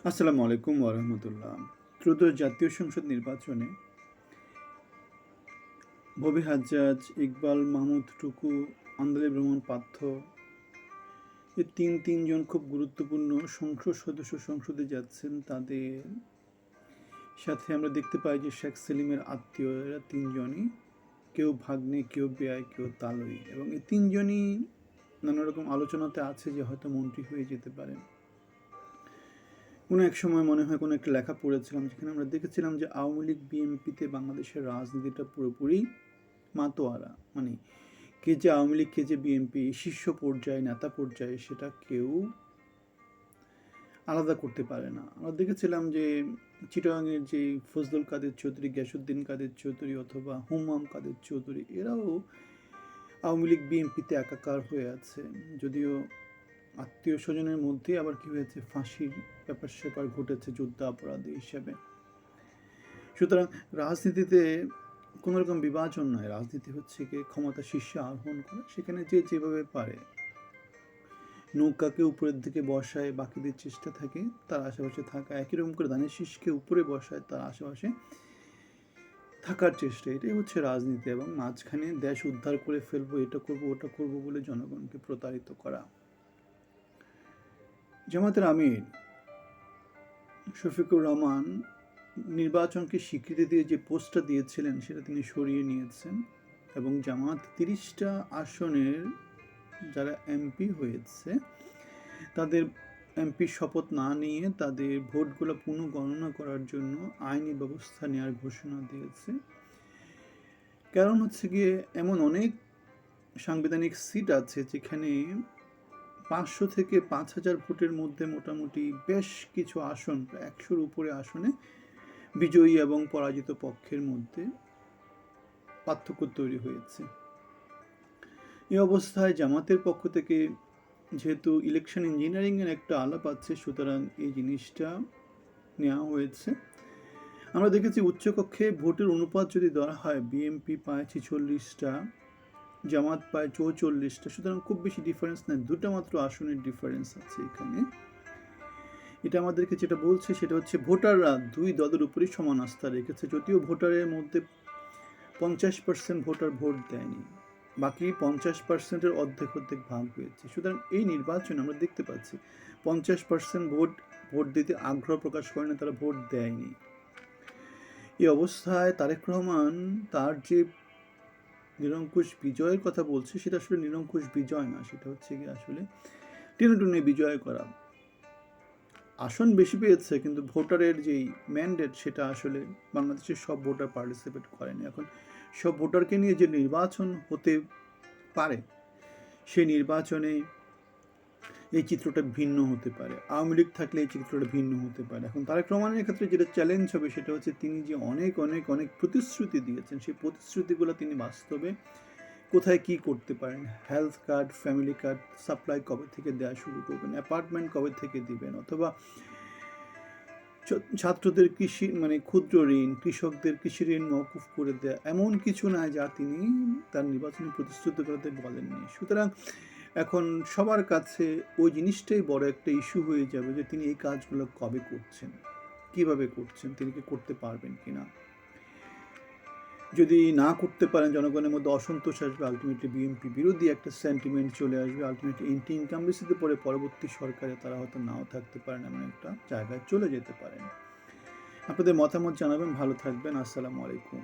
আসসালামু আলাইকুম ওরহমতুল্লাহ। ত্রয়োদশ জাতীয় সংসদ নির্বাচনে ববি হাজ্জাজ, ইকবাল মাহমুদ টুকু, আন্দালিব রহমান পার্থ এই তিনজন খুব গুরুত্বপূর্ণ সংসদ সদস্য সংসদে যাচ্ছেন। তাদের সাথে আমরা দেখতে পাই যে শেখ সেলিমের আত্মীয় এরা তিনজনই, কেউ ভাগ্নে, কেউ বেয়াই, কেউ তালই, এবং এই তিনজনই নানা রকম আলোচনাতে আছে যে হয়তো মন্ত্রী হয়ে যেতে পারেন। কোনো এক সময় মনে হয় কোনো একটা লেখা পড়েছিলাম, যেখানে আমরা দেখেছিলাম যে আওয়ামী লীগ বিএনপিতে বাংলাদেশের রাজনীতিটা পুরোপুরি মাতোয়ারা, মানে কে যে আওয়ামী লীগ, কে যে বিএনপি, শীর্ষ পর্যায়ে, নেতা পর্যায়ে, সেটা কেউ আলাদা করতে পারে না। আমরা দেখেছিলাম যে চিটাগাংয়ের যে ফজলুল কাদের চৌধুরী, গ্যাসুদ্দিন কাদের চৌধুরী অথবা হুমাম কাদের চৌধুরী, এরাও আওয়ামী লীগ বিএনপিতে একাকার হয়ে আছে। যদিও আত্মীয় স্বজনের মধ্যে আবার কি হয়েছে, ফাঁসির ব্যাপার স্যাপার ঘটেছে যুদ্ধ অপরাধী হিসেবে। সুতরাং রাজনীতিতে কোনো রকম বিভাজন নয়, রাজনীতি হচ্ছে কি ক্ষমতা শীর্ষে আরোহণ করা, সেখানে যে যেভাবে পারে নৌকাকে উপরের দিকে বসায় বাকিদের চেষ্টা থাকে তার আশেপাশে থাকা, একই রকম করে ধানের শীষকে উপরে বসায় তার আশেপাশে থাকার চেষ্টা, এটাই হচ্ছে রাজনীতি। এবং মাঝখানে দেশ উদ্ধার করে ফেলবো, এটা করবো ওটা করবো বলে জনগণকে প্রতারিত করা। জামাতের আমির শফিকুর রহমান নির্বাচনকে স্বীকৃতি দিয়ে যে পোস্টটা দিয়েছিলেন সেটা তিনি সরিয়ে নিয়েছেন, এবং জামাত 30টা আসনের যারা এমপি হয়েছে তাদের এমপি শপথ না নিয়ে তাদের ভোটগুলো পুনঃগণনা করার জন্য আইনি ব্যবস্থা নেওয়ার ঘোষণা দিয়েছে। কারণ হচ্ছে গিয়ে এমন অনেক সাংবিধানিক সিট আছে যেখানে 500 থেকে 5000 ভোটের মধ্যে মোটামুটি বেশ কিছু আসন, 100-র উপরে আসনে বিজয়ী এবং পরাজিত পক্ষের মধ্যে পার্থক্য তৈরি হয়েছে। এই অবস্থায় জামাতের পক্ষ থেকে যেহেতু ইলেকশন ইঞ্জিনিয়ারিংয়ের একটা আলাপ আছে, সুতরাং এই জিনিসটা নেওয়া হয়েছে। আমরা দেখেছি উচ্চকক্ষে ভোটের অনুপাত যদি ধরা হয়, বিএনপি পায় 46টা, জামাত পায় 44টা, সুতরাং খুব বেশি ডিফারেন্স নেই, দুটা মাত্র আসনের ডিফারেন্স আছে এখানে। এটা আমাদেরকে যেটা বলছে সেটা হচ্ছে ভোটাররা দুই দলের উপরই সমান আস্থা রেখেছে, যদিও ভোটারের মধ্যে 50% ভোটার ভোট দেয়নি, বাকি 50%-এর অর্ধেক ভাগ হয়েছে। সুতরাং এই নির্বাচনে আমরা দেখতে পাচ্ছি 50% ভোট দিতে আগ্রহ প্রকাশ করে না, তারা ভোট দেয়নি। এই অবস্থায় তারেক রহমান তার যে নিরঙ্কুশ বিজয়ের কথা বলছে সেটা আসলে নিরঙ্কুশ বিজয় না, সেটা হচ্ছে কি আসলে টেনে টুনে বিজয় করা। আসন বেশি পেয়েছে কিন্তু ভোটারের যেই ম্যান্ডেট সেটা আসলে বাংলাদেশের সব ভোটার পার্টিসিপেট করেনি। এখন সব ভোটারকে নিয়ে যে নির্বাচন হতে পারে সেই নির্বাচনে এই চিত্রটা ভিন্ন হতে পারে, আওয়ামী লীগ থাকলে এই চিত্রটা ভিন্ন হতে পারে। এখন তারেক রহমানের ক্ষেত্রে যেটা চ্যালেঞ্জ হবে সেটা হচ্ছে তিনি যে অনেক অনেক অনেক প্রতিশ্রুতি দিয়েছেন, সেই প্রতিশ্রুতিগুলো তিনি বাস্তবে কোথায় কি করতে পারেন। Health card, family card supply কবে থেকে দেওয়া শুরু করবেন, অ্যাপার্টমেন্ট কবে থেকে দিবেন, অথবা ছাত্রদের কৃষি মানে ক্ষুদ্র ঋণ, কৃষকদের কৃষি ঋণ মওকুফ করে দেয়া, এমন কিছু না যা তিনি তার নির্বাচনী প্রতিশ্রুতিগুলোতে বলেননি। সুতরাং এখন সবার কাছে ওই জিনিসটাই বড় একটা ইস্যু হয়ে যাবে যে তিনি এই কাজগুলো কবে করছেন, কিভাবে করছেন, তিনি কি করতে পারবেন কিনা। যদি না করতে পারেন জনগণের মধ্যে অসন্তোষ আসবে, আলটিমেটলি বিএনপি বিরোধী একটা সেন্টিমেন্ট চলে আসবে, আলটিমেটলি ইনকামবেসিতে পরে পরবর্তী সরকারে তারা হয়তো নাও থাকতে পারেন, এমন একটা জায়গায় চলে যেতে পারেন। আপনাদের মতামত জানাবেন, ভালো থাকবেন, আসসালামু আলাইকুম।